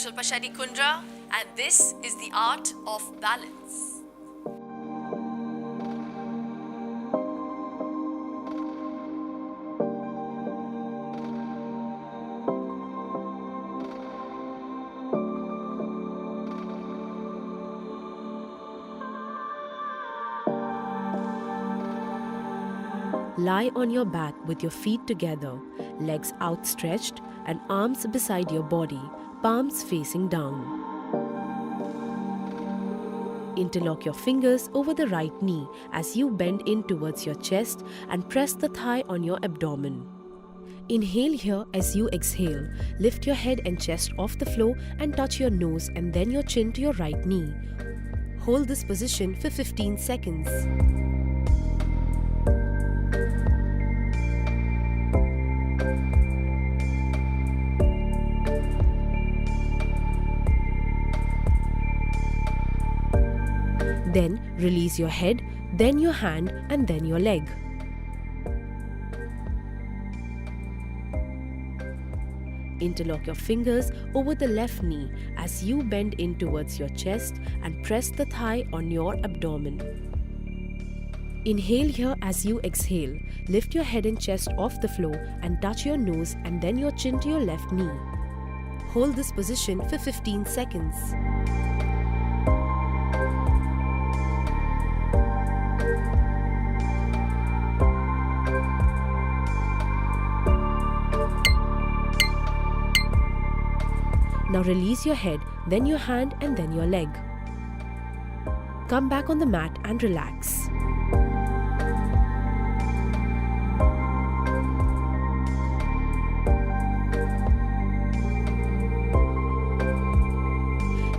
Shilpa Shetty and this is the art of balance. Lie on your back with your feet together, legs outstretched and arms beside your body, palms facing down. Interlock your fingers over the right knee as you bend in towards your chest and press the thigh on your abdomen. Inhale here as you exhale. Lift your head and chest off the floor and touch your nose and then your chin to your right knee. Hold this position for 15 seconds. Then release your head, then your hand and then your leg. Interlock your fingers over the left knee as you bend in towards your chest and press the thigh on your abdomen. Inhale here as you exhale. Lift your head and chest off the floor and touch your nose and then your chin to your left knee. Hold this position for 15 seconds. Now release your head, then your hand and then your leg. Come back on the mat and relax.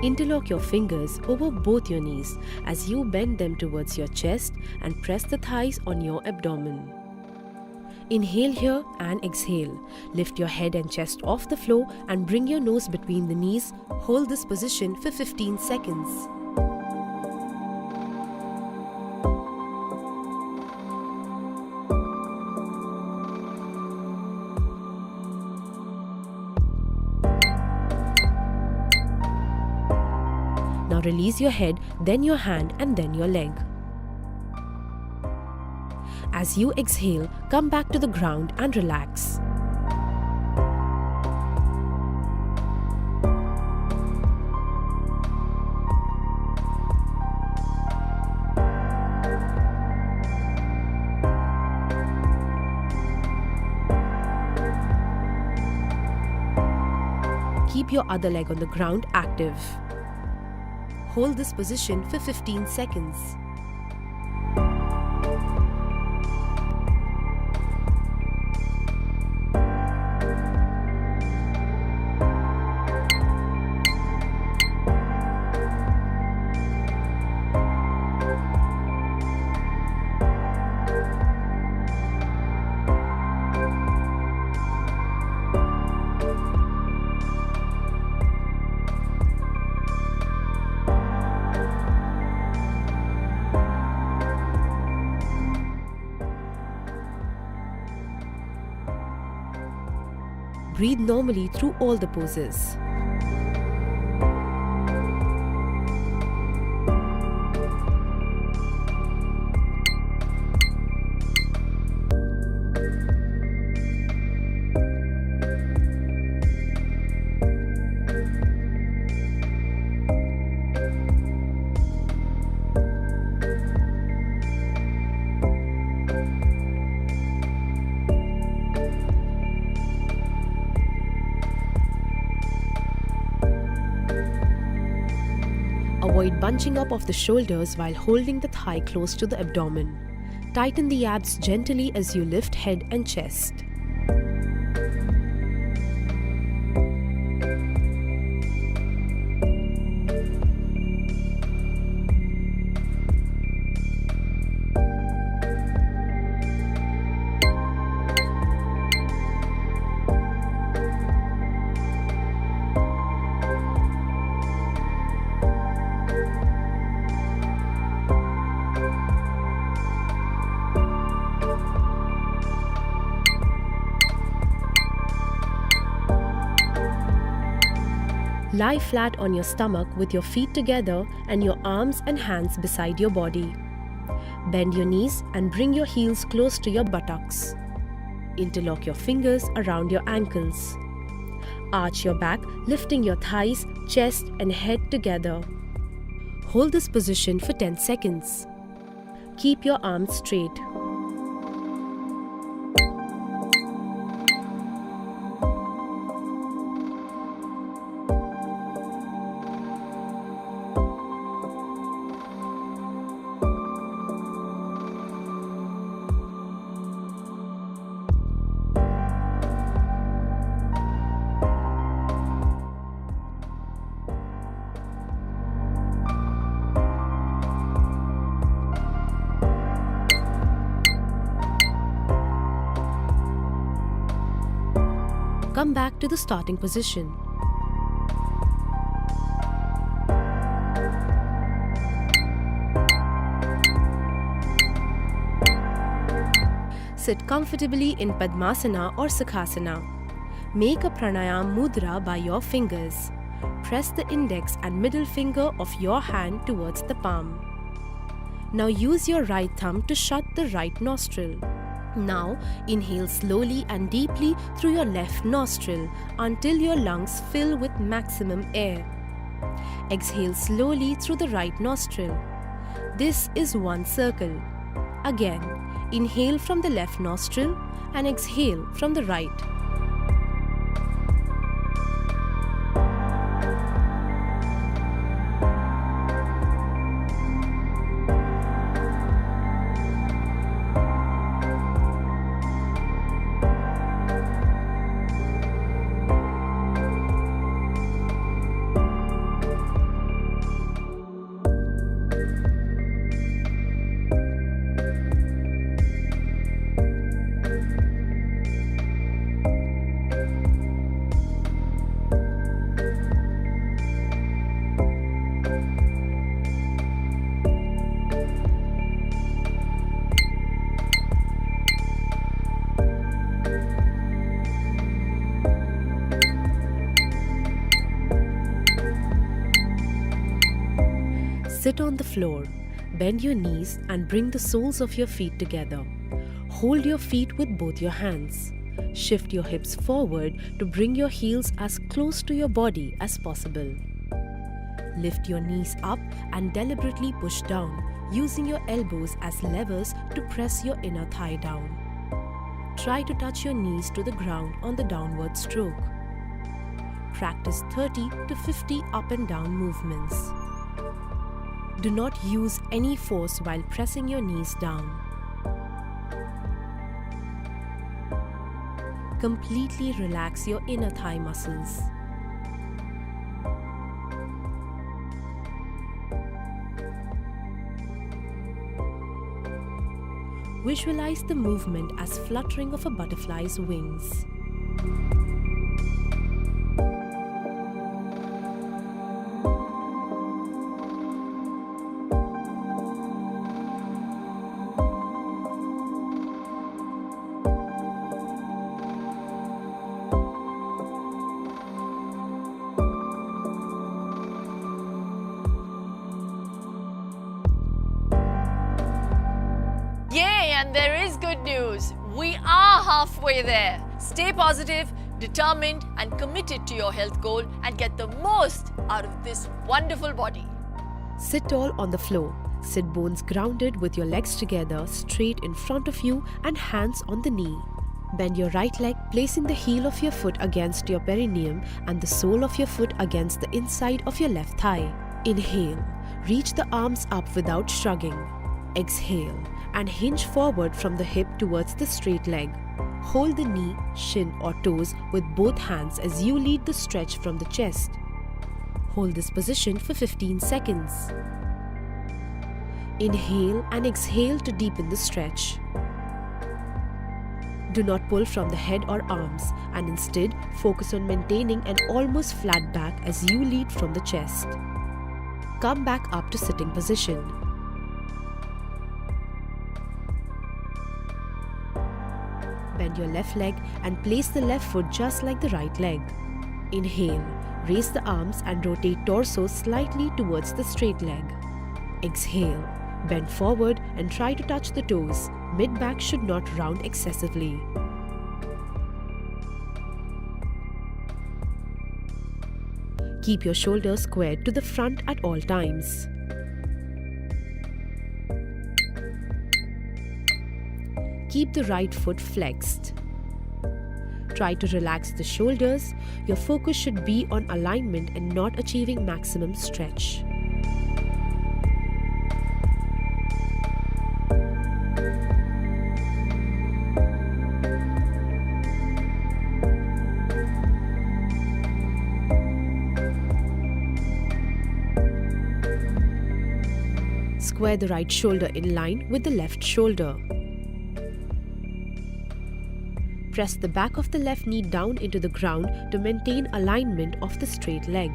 Interlock your fingers over both your knees as you bend them towards your chest and press the thighs on your abdomen. Inhale here and exhale. Lift your head and chest off the floor and bring your nose between the knees. Hold this position for 15 seconds. Now release your head, then your hand and then your leg. As you exhale, come back to the ground and relax. Keep your other leg on the ground active. Hold this position for 15 seconds. Breathe normally through all the poses. Avoid bunching up of the shoulders while holding the thigh close to the abdomen. Tighten the abs gently as you lift head and chest. Lie flat on your stomach with your feet together and your arms and hands beside your body. Bend your knees and bring your heels close to your buttocks. Interlock your fingers around your ankles. Arch your back, lifting your thighs, chest and head together. Hold this position for 10 seconds. Keep your arms straight. Come back to the starting position. Sit comfortably in Padmasana or Sukhasana. Make a pranayama mudra by your fingers. Press the index and middle finger of your hand towards the palm. Now use your right thumb to shut the right nostril. Now, inhale slowly and deeply through your left nostril until your lungs fill with maximum air. Exhale slowly through the right nostril. This is one circle. Again, inhale from the left nostril and exhale from the right. Sit on the floor, bend your knees and bring the soles of your feet together. Hold your feet with both your hands. Shift your hips forward to bring your heels as close to your body as possible. Lift your knees up and deliberately push down, using your elbows as levers to press your inner thigh down. Try to touch your knees to the ground on the downward stroke. Practice 30 to 50 up and down movements. Do not use any force while pressing your knees down. Completely relax your inner thigh muscles. Visualize the movement as fluttering of a butterfly's wings. Yay, and there is good news. We are halfway there. Stay positive, determined and committed to your health goal and get the most out of this wonderful body. Sit tall on the floor. Sit bones grounded with your legs together straight in front of you and hands on the knee. Bend your right leg, placing the heel of your foot against your perineum and the sole of your foot against the inside of your left thigh. Inhale. Reach the arms up without shrugging. Exhale and hinge forward from the hip towards the straight leg. Hold the knee, shin or toes with both hands as you lead the stretch from the chest. Hold this position for 15 seconds. Inhale and exhale to deepen the stretch. Do not pull from the head or arms and instead focus on maintaining an almost flat back as you lead from the chest. Come back up to sitting position. Bend your left leg and place the left foot just like the right leg. Inhale, raise the arms and rotate torso slightly towards the straight leg. Exhale, bend forward and try to touch the toes. Mid-back should not round excessively. Keep your shoulders squared to the front at all times. Keep the right foot flexed. Try to relax the shoulders. Your focus should be on alignment and not achieving maximum stretch. Square the right shoulder in line with the left shoulder. Press the back of the left knee down into the ground to maintain alignment of the straight leg.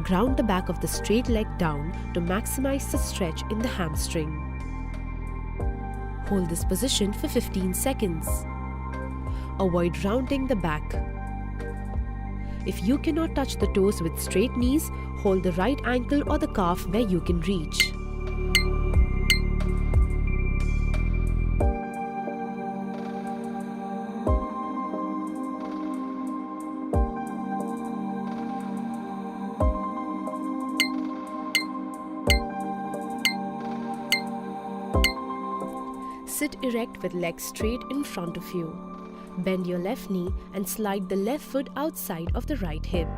Ground the back of the straight leg down to maximize the stretch in the hamstring. Hold this position for 15 seconds. Avoid rounding the back. If you cannot touch the toes with straight knees, hold the right ankle or the calf where you can reach. Sit erect with legs straight in front of you. Bend your left knee and slide the left foot outside of the right hip.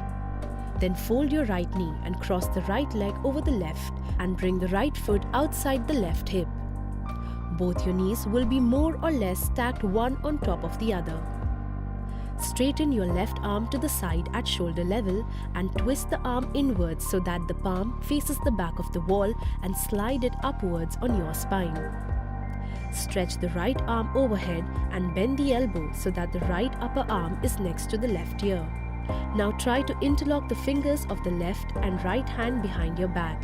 Then fold your right knee and cross the right leg over the left and bring the right foot outside the left hip. Both your knees will be more or less stacked one on top of the other. Straighten your left arm to the side at shoulder level and twist the arm inwards so that the palm faces the back of the wall and slide it upwards on your spine. Stretch the right arm overhead and bend the elbow so that the right upper arm is next to the left ear. Now try to interlock the fingers of the left and right hand behind your back.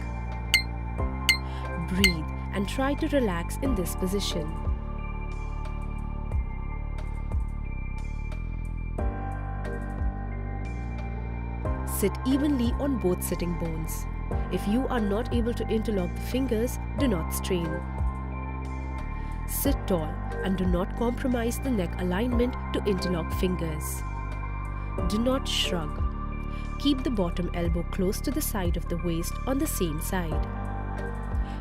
Breathe and try to relax in this position. Sit evenly on both sitting bones. If you are not able to interlock the fingers, do not strain. Sit tall and do not compromise the neck alignment to interlock fingers. Do not shrug. Keep the bottom elbow close to the side of the waist on the same side.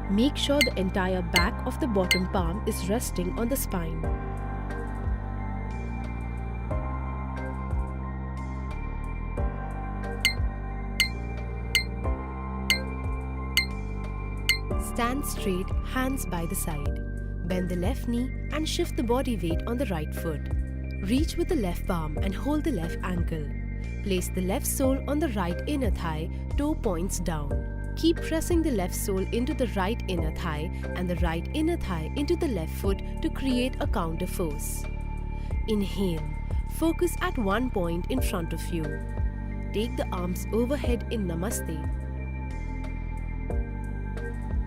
Make sure the entire back of the bottom palm is resting on the spine. Stand straight, hands by the side. Bend the left knee and shift the body weight on the right foot. Reach with the left palm and hold the left ankle. Place the left sole on the right inner thigh, toe points down. Keep pressing the left sole into the right inner thigh and the right inner thigh into the left foot to create a counter force. Inhale. Focus at one point in front of you. Take the arms overhead in Namaste.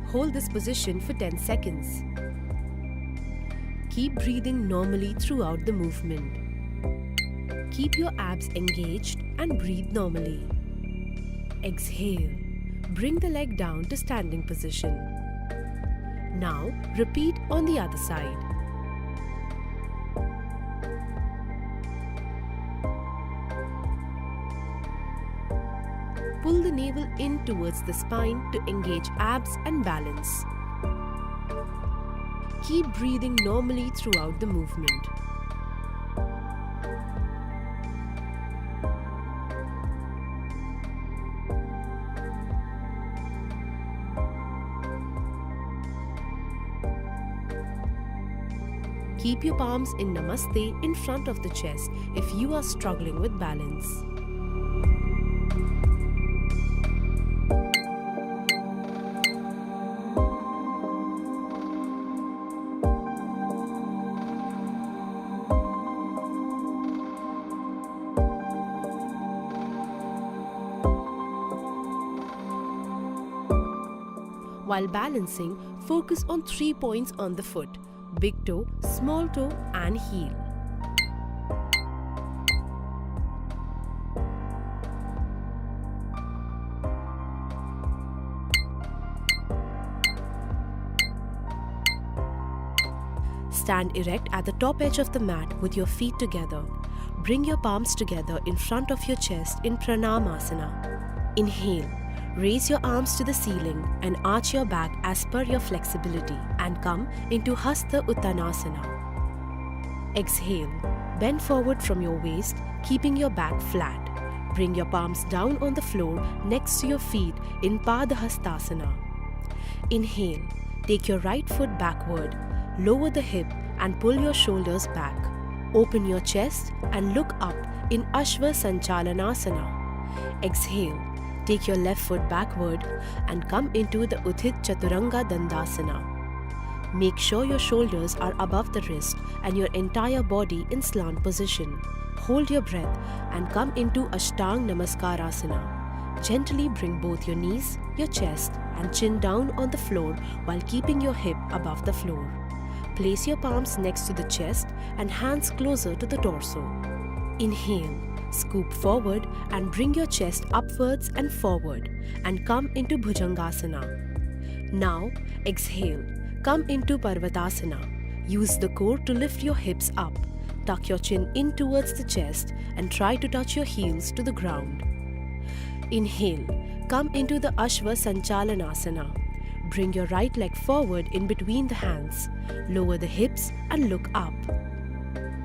Hold this position for 10 seconds. Keep breathing normally throughout the movement. Keep your abs engaged and breathe normally. Exhale. Bring the leg down to standing position. Now repeat on the other side. Pull the navel in towards the spine to engage abs and balance. Keep breathing normally throughout the movement. Keep your palms in Namaste in front of the chest if you are struggling with balance. While balancing, focus on 3 points on the foot: big toe, small toe, and heel. Stand erect at the top edge of the mat with your feet together. Bring your palms together in front of your chest in Pranayama. Inhale. Raise your arms to the ceiling and arch your back as per your flexibility and come into Hasta Uttanasana. Exhale. Bend forward from your waist, keeping your back flat. Bring your palms down on the floor next to your feet in Padahastasana. Inhale. Take your right foot backward. Lower the hip and pull your shoulders back. Open your chest and look up in Ashva Sanchalanasana. Exhale. Take your left foot backward and come into the Uthit Chaturanga Dandasana. Make sure your shoulders are above the wrist and your entire body in slant position. Hold your breath and come into Ashtang Namaskarasana. Gently bring both your knees, your chest and chin down on the floor while keeping your hip above the floor. Place your palms next to the chest and hands closer to the torso. Inhale. Scoop forward and bring your chest upwards and forward and come into Bhujangasana. Now, exhale. Come into Parvatasana. Use the core to lift your hips up. Tuck your chin in towards the chest and try to touch your heels to the ground. Inhale. Come into the Ashva Sanchalanasana. Bring your right leg forward in between the hands. Lower the hips and look up.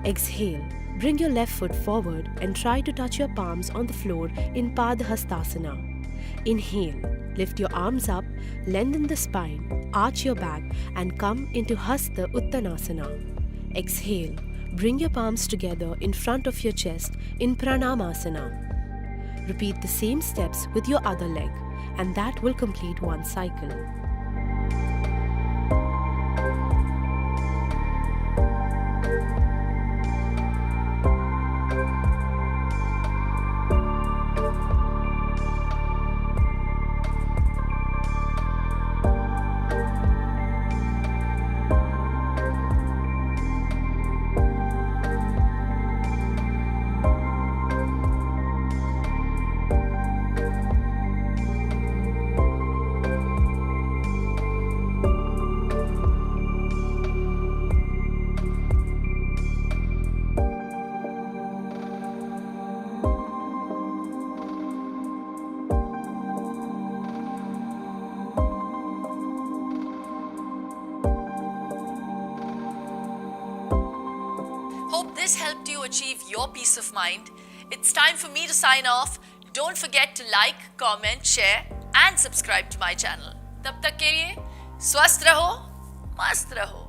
Exhale. Bring your left foot forward and try to touch your palms on the floor in Padahastasana. Inhale. Lift your arms up, lengthen the spine, arch your back and come into Hasta Uttanasana. Exhale. Bring your palms together in front of your chest in Pranamasana. Repeat the same steps with your other leg and that will complete one cycle. Hope this helped you achieve your peace of mind. It's time for me to sign off. Don't forget to like, comment, share and subscribe to my channel. तब तक के लिए स्वस्थ रहो, मस्त रहो.